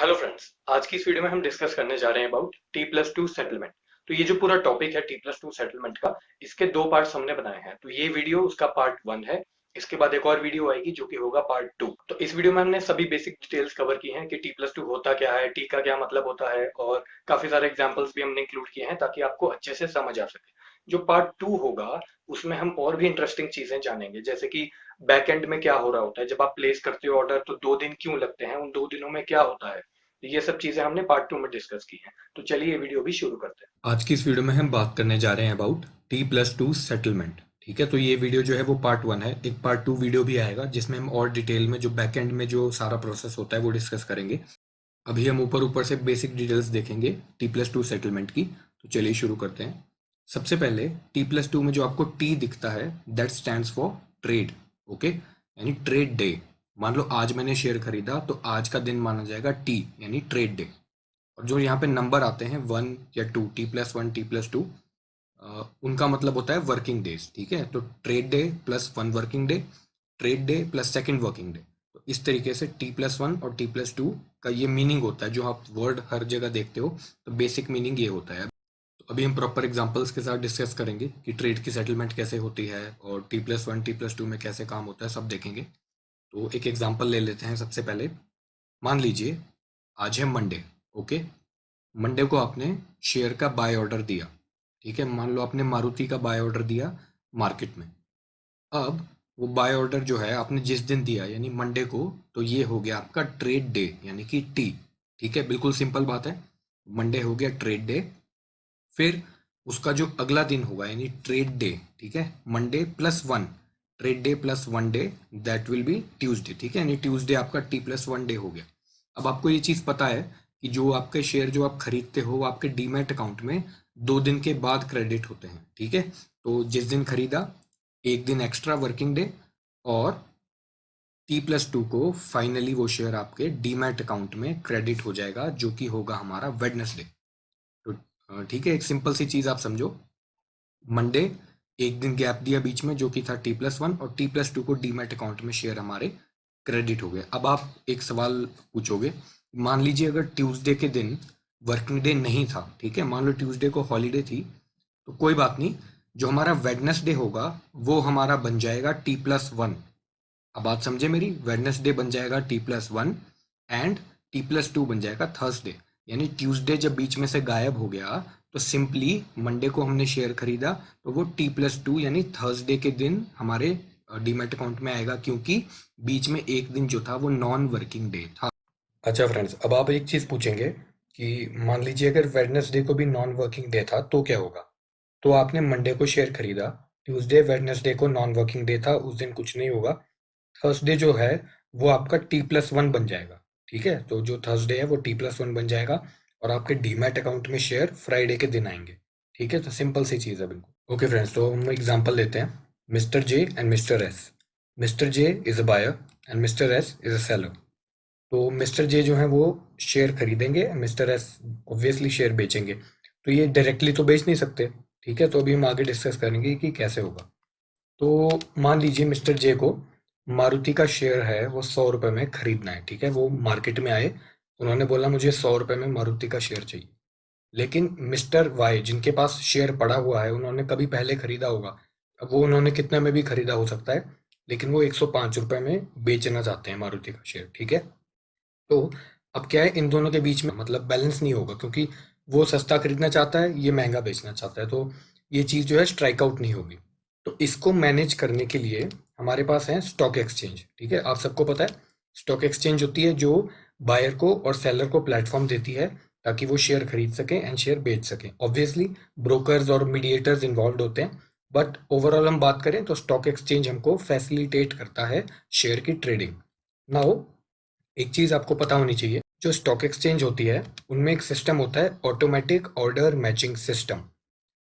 Hello friends, आज की इस वीडियो में हम डिस्कस करने जा रहे हैं अबाउट T+2 सेटलमेंट। तो ये जो पूरा टॉपिक है T+2 सेटलमेंट का, इसके दो पार्ट्स हमने बनाए हैं। तो ये वीडियो उसका पार्ट 1 है। इसके बाद एक और वीडियो आएगी जो कि होगा पार्ट 2। तो इस वीडियो में हमने सभी बेसिक डिटेल्स कवर की हैं कि T+2 होता क्या है, टी का क्या मतलब होता है, और काफी सारे एग्जांपल्स भी हमने इंक्लूड किए हैं ताकि आपको अच्छे से समझ आ सके। जो पार्ट 2 होगा उसमें हम और भी इंटरेस्टिंग चीजें जानेंगे, जैसे कि बैक एंड में क्या हो रहा होता है जब आप प्लेस करते हो ऑर्डर, तो 2 दिन क्यों लगते हैं, उन 2 दिनों में क्या होता है। तो ये सब चीजें हमने पार्ट 2 में डिस्कस की हैं। तो चलिए ये वीडियो भी शुरू करते हैं। आज की इस वीडियो में हम बात करने जा रहे हैं अबाउट T+2 सेटलमेंट। ठीक है, तो ये वीडियो जो है वो पार्ट 1 है। एक पार्ट 2 वीडियो भी आएगा जिसमें हम और डिटेल में जो बैक एंड में जो सारा प्रोसेस होता है वो डिस्कस करेंगे। अभी हम ऊपर ऊपर से बेसिक डिटेल्स देखेंगे T+2 सेटलमेंट की। तो चलिए शुरू करते हैं। सबसे पहले T+2 में जो आपको टी दिखता है, that stands for trade. Okay, यानी ट्रेड डे। मान लो आज मैंने शेयर खरीदा तो आज का दिन माना जाएगा टी, यानी ट्रेड डे। और जो यहाँ पे नंबर आते हैं 1 या 2, T+1 T+2, उनका मतलब होता है वर्किंग डेज। ठीक है, तो trade debt plus 1 working day, trade debt plus second working day. तो इस तरीके से T+1 और T+2 का ये मीनिंग होता है। जो आप वर्ड हर जगह देखते हो तो बेसिक मीनिंग ये होता है। तो अभी हम प्रॉपर एग्जांपल्स के साथ डिस्कस करेंगे कि ट्रेड की सेटलमेंट कैसे होती है और T+1 T+2 में कैसे काम होता है, सब देखेंगे। तो एक एग्जांपल ले लेते हैं। सबसे पहले मान लीजिए आज है मंडे। ओके, मंडे को आपने शेयर का बाय ऑर्डर दिया। ठीक है, मान लो आपने मारुति का बाय ऑर्डर दिया मार्केट में। अब वो बाय ऑर्डर जो है आपने जिस दिन दिया यानी मंडे को, तो ये हो गया आपका ट्रेड डे यानी कि टी। ठीक है, बिल्कुल सिंपल बात है। मंडे हो गया ट्रेड डे। फिर उसका जो अगला दिन होगा यानी ट्रेड डे, ठीक है, Monday plus 1, trade debt plus 1 day, that will be Tuesday. ठीक है, यानी ट्यूसडे आपका T+1 डे हो गया। अब आपको ये चीज़ पता है कि जो आपके शेयर जो आप खरीदते हो वो आपके डीमैट अकाउंट में 2 दिन के बाद क्रेडिट होते हैं। ठीक है, तो जिस दिन खरीदा एक दिन एक्स्ट्रा वर्किंग डे, और T+2 को फाइनली वो शेयर आपके डीमैट अकाउंट में क्रेडिट हो जाएगा, जो कि होगा हमारा वेडनेसडे। तो ठीक है, एक सिंपल सी चीज़ आप समझो। मंडे एक दिन गैप दिया बीच में जो कि था T+1, और T+2 को डीमैट अकाउंट में शेयर हमारे क्रेडिट हो गए। अब आप एक सवाल पूछोगे, मान लीजिए अगर ट्यूसडे के दिन वर्किंग डे नहीं था, ठीक है, मान लो ट्यूसडे को हॉलीडे थी, तो कोई बात नहीं, जो हमारा वेडनेसडे होगा वो हमारा बन जाएगा T+1। अब बात समझे मेरी, वेडनेसडे बन जाएगा T+1 एंड T+2 बन जाएगा थर्सडे। यानी ट्यूसडे जब बीच में से गायब हो गया तो सिंपली मंडे को हमने शेयर खरीदा तो वो T+2 यानी थर्सडे के दिन हमारे डीमैट अकाउंट में आएगा, क्योंकि बीच में एक दिन जो था वो नॉन वर्किंग डे था। अच्छा फ्रेंड्स, अब आप एक चीज़ पूछेंगे कि मान लीजिए अगर वेडनेसडे को भी नॉन वर्किंग डे था तो क्या होगा। तो आपने मंडे को शेयर खरीदा, ट्यूसडे वेडनेसडे को नॉन वर्किंग डे था, उस दिन कुछ नहीं होगा। थर्सडे जो है वो आपका T+1 बन जाएगा। ठीक है, तो जो थर्सडे है वो T+1 बन जाएगा, और आपके डीमैट अकाउंट में शेयर फ्राइडे के दिन आएंगे। ठीक है, तो सिंपल सी चीज़ है बिल्कुल। ओके फ्रेंड्स, तो हम एग्जांपल लेते हैं। Mister J and mister S. Mister J is a buyer and mister S is a seller. तो मिस्टर जे जो है वो शेयर खरीदेंगे, मिस्टर एस ऑब्वियसली शेयर बेचेंगे। तो ये डायरेक्टली तो बेच नहीं सकते। ठीक है, तो अभी हम आगे डिस्कस करेंगे कि कैसे होगा। तो मान लीजिए मिस्टर जे को मारुति का शेयर है वो 100 रुपये में खरीदना है। ठीक है, वो मार्केट में आए, उन्होंने बोला मुझे 100 रुपये में मारुति का शेयर चाहिए। लेकिन मिस्टर वाई जिनके पास शेयर पड़ा हुआ है, उन्होंने कभी पहले खरीदा होगा। अब वो उन्होंने कितने में भी खरीदा हो सकता है, लेकिन वो 105 रुपये में बेचना चाहते हैं मारुति का शेयर। ठीक है, तो अब क्या है, इन दोनों के बीच में मतलब बैलेंस नहीं होगा, क्योंकि वो सस्ता खरीदना चाहता है, ये महंगा बेचना चाहता है। तो ये चीज़ जो है स्ट्राइक आउट नहीं होगी। तो इसको मैनेज करने के लिए हमारे पास है स्टॉक एक्सचेंज। ठीक है, आप सबको पता है स्टॉक एक्सचेंज होती है जो बायर को और सेलर को प्लेटफॉर्म देती है ताकि वो शेयर खरीद सकें एंड शेयर बेच सकें। ऑब्वियसली ब्रोकर्स और मीडिएटर्स इन्वॉल्व होते हैं, बट ओवरऑल हम बात करें तो स्टॉक एक्सचेंज हमको फैसिलिटेट करता है शेयर की ट्रेडिंग। नाउ एक चीज़ आपको पता होनी चाहिए, जो स्टॉक एक्सचेंज होती है उनमें एक सिस्टम होता है ऑटोमेटिक ऑर्डर मैचिंग सिस्टम।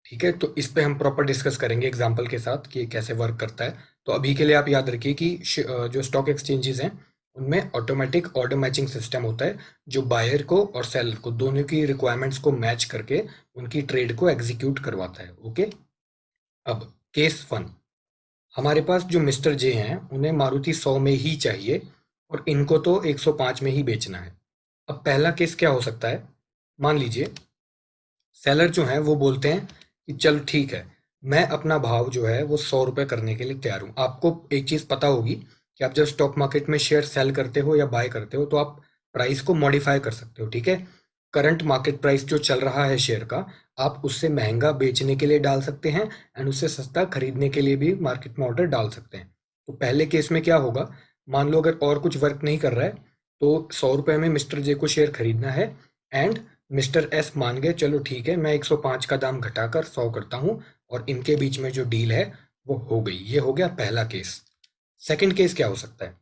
ठीक है, तो इस पे हम प्रॉपर डिस्कस करेंगे एग्जांपल के साथ कि ये कैसे वर्क करता है। तो अभी के लिए आप याद रखिए कि जो स्टॉक एक्सचेंजेस हैं उनमें ऑटोमेटिक ऑर्डर मैचिंग सिस्टम होता है, जो बायर को और सेलर को दोनों की रिक्वायरमेंट्स को मैच करके उनकी ट्रेड को एग्जीक्यूट करवाता है। ओके, अब केस 1, हमारे पास जो मिस्टर जे हैं उन्हें मारुति 100 में ही चाहिए, और इनको तो 105 में ही बेचना है। अब पहला केस क्या हो सकता है, मान लीजिए सेलर जो है वो बोलते हैं कि चलो ठीक है, मैं अपना भाव जो है वो 100 रुपये करने के लिए तैयार हूँ। आपको एक चीज़ पता होगी कि आप जब स्टॉक मार्केट में शेयर सेल करते हो या बाय करते हो तो आप प्राइस को मॉडिफाई कर सकते हो, ठीक है। करंट मार्केट प्राइस जो चल रहा है शेयर का, आप उससे महंगा बेचने के लिए डाल सकते हैं एंड उससे सस्ता खरीदने के लिए भी मार्केट में ऑर्डर डाल सकते हैं। तो पहले केस में क्या होगा, मान लो अगर और कुछ वर्क नहीं कर रहा है तो 100 रुपये में मिस्टर जे को शेयर खरीदना है एंड मिस्टर एस मान गए चलो ठीक है मैं 105 का दाम घटाकर 100 करता हूँ और इनके बीच में जो डील है वो हो गई। ये हो गया पहला केस। सेकंड केस क्या हो सकता है,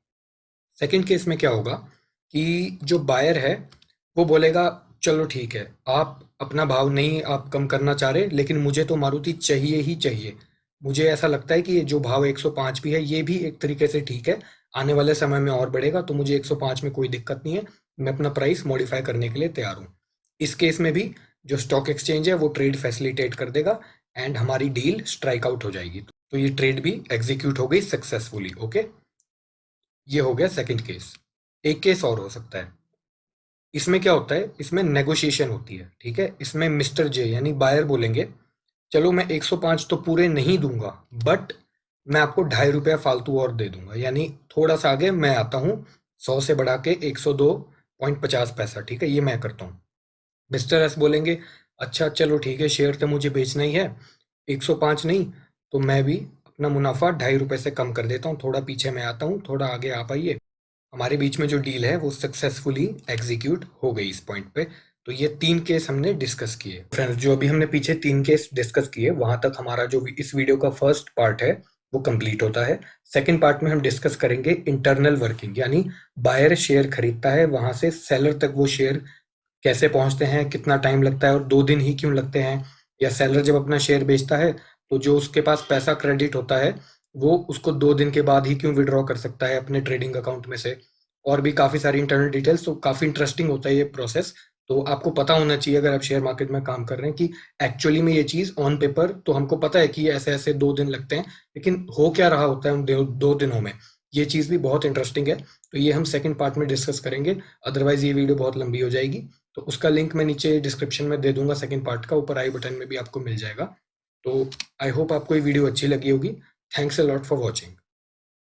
सेकंड केस में क्या होगा कि जो बायर है वो बोलेगा चलो ठीक है, आप अपना भाव नहीं आप कम करना चाह रहे लेकिन मुझे तो मारुति चाहिए ही चाहिए। मुझे ऐसा लगता है कि ये जो भाव 105 भी है ये भी एक तरीके से ठीक है, आने वाले समय में और बढ़ेगा तो मुझे 105 में कोई दिक्कत नहीं है, मैं अपना प्राइस मॉडिफाई करने के लिए तैयार हूँ। इस केस में भी जो स्टॉक एक्सचेंज है वो ट्रेड फैसिलिटेट कर देगा एंड हमारी डील स्ट्राइक आउट हो जाएगी। तो ये ट्रेड भी एग्जीक्यूट हो गई सक्सेसफुली। ओके, ये हो गया सेकंड केस। एक केस और हो सकता है, इसमें क्या होता है, इसमें नेगोशिएशन होती है, ठीक है। इसमें मिस्टर जे यानी बायर बोलेंगे चलो मैं 105 तो पूरे नहीं दूंगा बट मैं आपको 2.5 रुपया फालतू और दे दूंगा, यानी थोड़ा सा आगे मैं आता हूँ, 100 से बढ़ा के 102.50 पैसा, ठीक है, ये मैं करता हूँ। मिस्टर एस बोलेंगे अच्छा चलो ठीक है शेयर तो मुझे बेचना ही है, 105 नहीं तो मैं भी अपना मुनाफा 2.5 रुपये से कम कर देता हूँ, थोड़ा पीछे मैं आता हूँ, थोड़ा आगे आप आइए। हमारे बीच में जो डील है वो सक्सेसफुली एग्जीक्यूट हो गई इस पॉइंट पे। तो ये 3 केस हमने डिस्कस किए फ्रेंड्स, जो अभी हमने पीछे 3 केस डिस्कस किए वहां तक हमारा जो इस वीडियो का फर्स्ट पार्ट है वो कंप्लीट होता है। सेकंड पार्ट में हम डिस्कस करेंगे इंटरनल वर्किंग, यानी बायर शेयर खरीदता है वहां से सेलर तक वो शेयर कैसे पहुंचते हैं, कितना टाइम लगता है और 2 दिन ही क्यों लगते हैं, या सेलर जब अपना शेयर बेचता है तो जो उसके पास पैसा क्रेडिट होता है वो उसको 2 दिन के बाद ही क्यों विड्रॉ कर सकता है अपने ट्रेडिंग अकाउंट में से, और भी काफ़ी सारी इंटरनल डिटेल्स। तो काफ़ी इंटरेस्टिंग होता है ये प्रोसेस। तो आपको पता होना चाहिए अगर आप शेयर मार्केट में काम कर रहे हैं कि एक्चुअली में ये चीज़ ऑन पेपर तो हमको पता है कि ऐसे ऐसे 2 दिन लगते हैं, लेकिन हो क्या रहा होता है उन 2 दिनों में, ये चीज़ भी बहुत इंटरेस्टिंग है। तो ये हम सेकंड पार्ट में डिस्कस करेंगे, अदरवाइज ये वीडियो बहुत लंबी हो जाएगी। तो उसका लिंक मैं नीचे डिस्क्रिप्शन में दे दूंगा, सेकंड पार्ट का ऊपर आई बटन में भी आपको मिल जाएगा। तो आई होप आपको ये वीडियो अच्छी लगी होगी। Thanks a lot for watching.